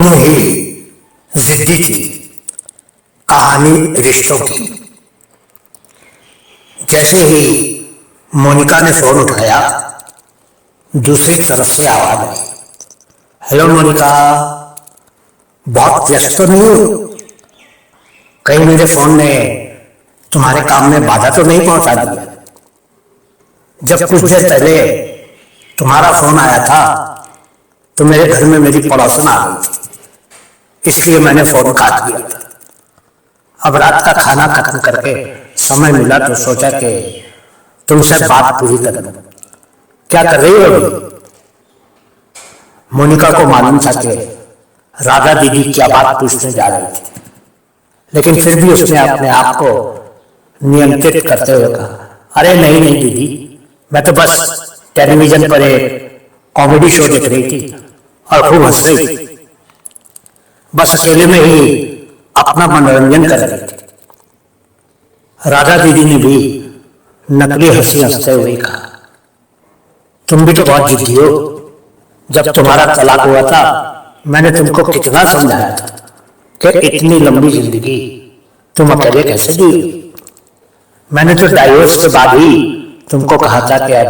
ही जिद्दी थी। कहानी रिश्तों की। जैसे ही मोनिका ने फोन उठाया, दूसरी तरफ से आवाज आई, हेलो मोनिका, बहुत व्यस्त तो नहीं हो? कहीं मेरे फोन ने तुम्हारे काम में बाधा तो नहीं पहुंचा दिया? जब कुछ देर पहले तुम्हारा फोन आया था तो मेरे घर में मेरी पड़ोसन आ गई थी, इसलिए मैंने फोन काट दिया था। अब रात का खाना खत्म करके समय मिला तो सोचा कि तुमसे बात पूरी कर लूं। क्या कर रही हो अभी? मोनिका को मालूम था कि राधा दीदी क्या बात पूछने जा रही थी, लेकिन फिर भी उसने अपने आप को नियंत्रित करते हुए कहा, अरे नहीं नहीं दीदी, मैं तो बस टेलीविजन पर एक कॉमेडी शो देख रही थी और खूब हंस रही थी। बस अकेले में ही अपना मनोरंजन कर रही थी। राधा दीदी ने भी नकली हंसी हंसते हुए कहा, तुम भी तो बहुत जिद्दी हो। जब तुम्हारा तलाक हुआ था मैंने तुमको कितना समझाया था कि इतनी लंबी जिंदगी तुम अकेले कैसे जी। मैंने तो डाइवोर्स के बाद ही तुमको कहा था कि अब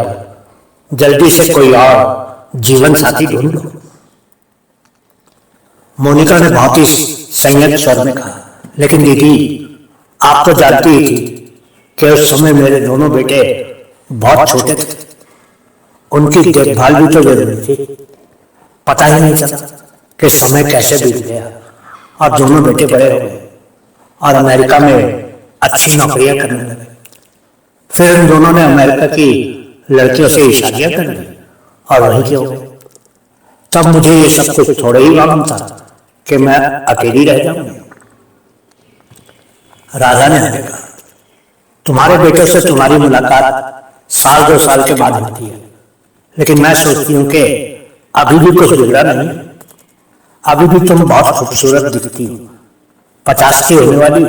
जल्दी से कोई और जीवन साथी ढूंढ लो। मोनिका ने बहुत ही संयत स्वर में कहा, लेकिन दीदी आप तो जानती ही थी कि उस समय मेरे दोनों बेटे बहुत छोटे थे, उनकी देखभाल भी तो जरूरी थी। पता ही नहीं चला कि समय कैसे बीत गया और दोनों बेटे बड़े हो गए और अमेरिका में अच्छी नौकरियां करने लगे। फिर उन दोनों ने अमेरिका की लड़कियों से शादियां कर ली और वहीं के हो गए। तब मुझे ये सब कुछ थोड़ा ही मालूम था कि मैं अकेली रह जाऊंगी। राधा ने कहा, तुम्हारे बेटों से तुम्हारी मुलाकात साल 2 साल के बाद होती है, लेकिन मैं सोचती हूँ कि अभी भी कुछ बिगड़ा नहीं। अभी भी तुम बहुत खूबसूरत दिखती हो। 50 की होने वाली,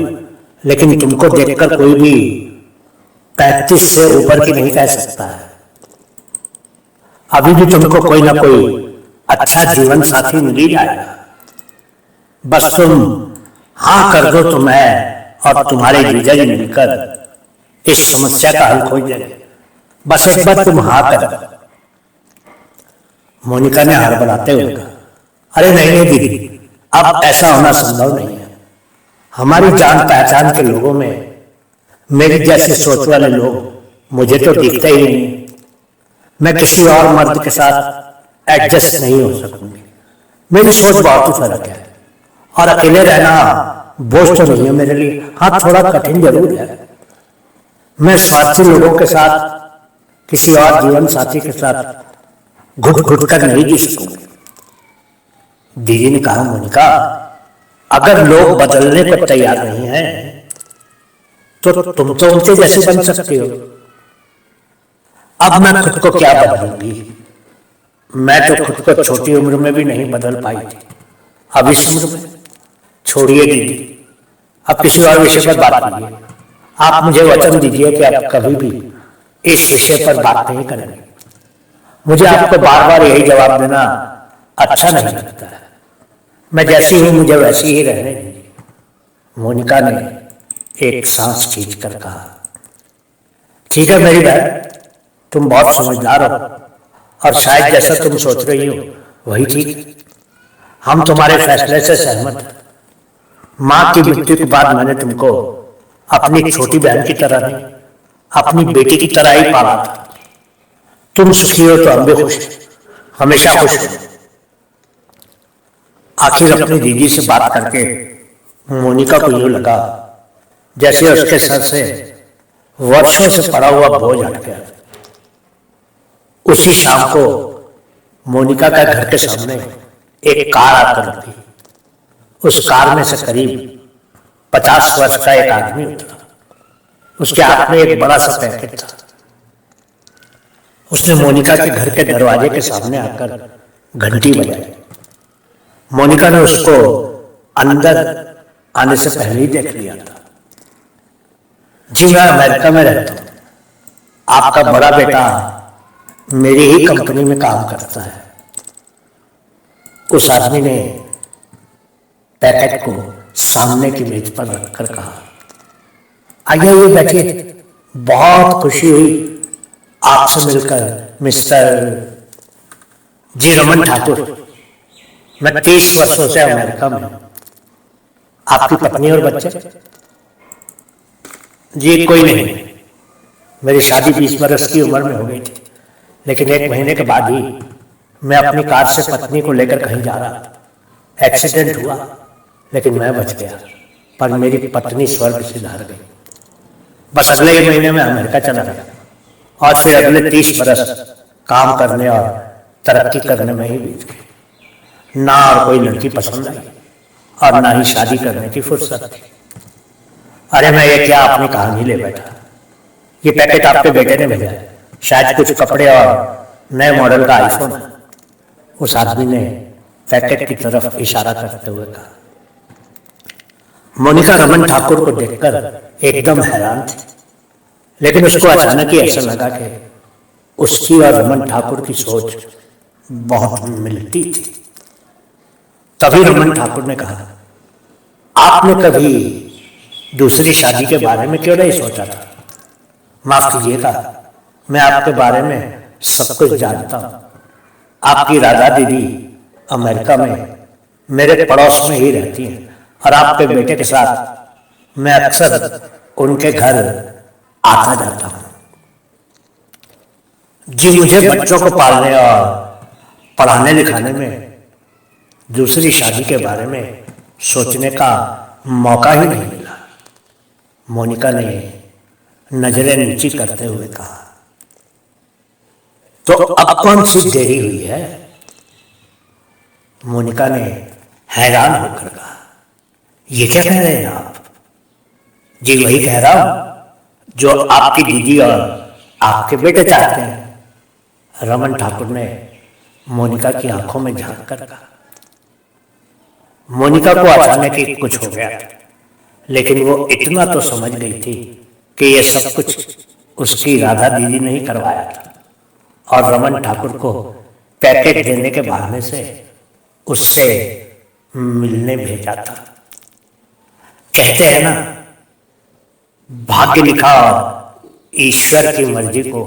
लेकिन तुमको देखकर कोई भी 35 से ऊपर की नहीं कह सकता है। अभी भी तुमको कोई ना कोई अच्छा जीवन साथी मिल ही जाएगा। बस तुम हाँ कर दो तो मैं और तुम्हारे जीजा जी मिलकर इस समस्या का हल खोज लेंगे। बस एक बार तुम हाँ कर दो। मोनिका ने हार बनाते हुए कहा, अरे नहीं नहीं दीदी, अब ऐसा होना संभव नहीं है। हमारी जान पहचान के लोगों में मेरी जैसे सोच वाले लोग मुझे तो दिखते ही नहीं। मैं किसी और मर्द के साथ एडजस्ट नहीं हो सकूंगी। मेरी सोच बहुत ही फर्क है और अकेले रहना बोझ तो नहीं है मेरे लिए। हाँ, थोड़ा कठिन जरूर है। मैं स्वार्थी लोगों के साथ, किसी और जीवन साथी के साथ घुट घुट कर नहीं जी सकूंगी। दीदी ने कहा, मोनिका, अगर लोग बदलने पर तैयार नहीं हैं तो तुम तो उनके जैसे बन सकती हो। अब मैं खुद को क्या बदलूंगी? मैं तो खुद को छोटी उम्र में भी नहीं बदल पाई थी, अब इस उम्र में। छोड़िए दीदी, अब किसी और विषय पर बात कीजिए। आप मुझे वचन दीजिए कि आप कभी भी इस विषय पर बात नहीं करेंगे। मुझे आपको बार बार यही जवाब देना अच्छा नहीं लगता है। मैं जैसी हूं मुझे वैसी ही रहने दीजिए। मोनिका ने एक सांस खींचकर कहा, ठीक है मेरी बहन, तुम बहुत समझदार हो और शायद जैसा तुम सोच रही हो वही ठीक। हम तुम्हारे फैसले से सहमत हैं। माँ की मृत्यु के बाद मैंने तुमको अपनी छोटी बहन की तरह नहीं, अपनी बेटी की तरह ही पाला था। तुम सुखी हो तो हम भी खुश हैं, हमेशा खुश हो। आखिर अपनी दीदी से बात करके मोनिका को यूं लगा जैसे उसके सर से वर्षों से पड़ा हुआ बोझ हट गया। उसी शाम को मोनिका का घर के सामने एक कार आकर रुकी। उस कार में से करीब 50 वर्ष का एक आदमी उतरा। उसके हाथ में एक बड़ा सा पैकेट था। उसने मोनिका के घर के दरवाजे के सामने आकर घंटी बजाई। मोनिका ने उसको अंदर आने से पहले ही देख लिया था। जी, मैं अमेरिका में रहता हूँ। आपका बड़ा बेटा मेरी ही कंपनी में काम करता है। उस आदमी ने पैकेट को सामने की मेज पर रखकर कहा, आइए आइए बैठिए, बहुत खुशी हुई आपसे मिलकर मिस्टर जी रमन ठाकुर। मैं 30 वर्षों से अमेरिका में। आपकी पत्नी और बच्चे? जी कोई नहीं, मेरी शादी 20 बरस की उम्र में हो गई थी, लेकिन 1 महीने के बाद ही मैं अपनी कार से पत्नी को लेकर कहीं जा रहा था। एक्सीडेंट हुआ, लेकिन मैं बच गया, पर मेरी पत्नी स्वर्ग से धार गई। बस अगले 1 महीने में अमेरिका चला गया और फिर अगले 30 बरस काम करने और तरक्की करने में ही बीत गए। ना और कोई लड़की पसंद आई और ना ही शादी करने की फुर्सत थी। अरे मैं ये क्या अपनी कहानी ले बैठा। ये पैकेट आपके बेटे ने भेजा है, शायद कुछ कपड़े और नए मॉडल का आईफोन है। उस आदमी ने पैकेट की तरफ इशारा करते हुए कहा। मोनिका रमन ठाकुर को देखकर एकदम हैरान थी, लेकिन उसको अचानक ही ऐसा लगा कि उसकी और रमन ठाकुर की सोच बहुत मिलती थी। तभी रमन ठाकुर ने कहा, आपने कभी दूसरी शादी के बारे में क्यों नहीं सोचा था? माफ कीजिएगा, मैं आपके बारे में सब कुछ जानता हूं। आपकी राधा दीदी अमेरिका में मेरे पड़ोस में ही रहती हैं और आपके बेटे के साथ मैं अक्सर उनके घर आता जाता हूं। जी मुझे बच्चों को पालने और पढ़ाने लिखाने में दूसरी शादी के बारे में सोचने का मौका ही नहीं मिला। मोनिका ने नजरें नीची करते हुए कहा, तो अब कौन सी देरी हुई है? मोनिका ने हैरान होकर कहा, ये क्या कह रहे हैं आप? जी वही कह रहा हूं जो आपकी दीदी और आपके बेटे चाहते हैं। रमन ठाकुर ने मोनिका की आंखों में झांक कर कहा। मोनिका को अचानक ही कुछ हो गया, लेकिन वो इतना तो समझ गई थी कि ये सब कुछ उसकी राधा दीदी ने ही करवाया था और रमन ठाकुर को पैकेट देने के बहाने से उससे मिलने भेजा था। कहते हैं ना, भाग्य लिखा और ईश्वर की मर्जी को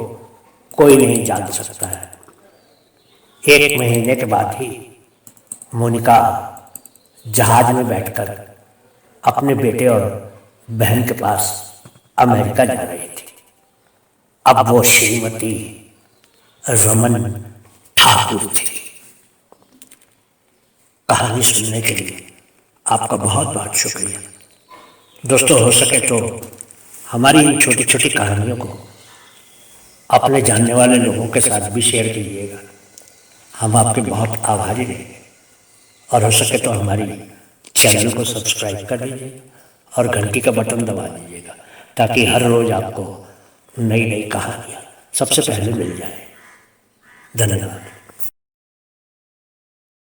कोई नहीं जान सकता है। 1 महीने के बाद ही मोनिका जहाज में बैठकर अपने बेटे और बहन के पास अमेरिका जा रही थी। अब वो श्रीमती रमन ठाकुर थी। कहानी सुनने के लिए आपका बहुत बहुत शुक्रिया। दोस्तों, हो सके तो हमारी इन छोटी छोटी कहानियों को अपने जानने वाले लोगों के साथ भी शेयर कीजिएगा। हम आपके बहुत आभारी रहेंगे। और हो सके तो हमारी चैनल को सब्सक्राइब कर दीजिए और घंटी का बटन दबा दीजिएगा, ताकि हर रोज आपको नई नई कहानियाँ सबसे पहले मिल जाए। धन्यवाद।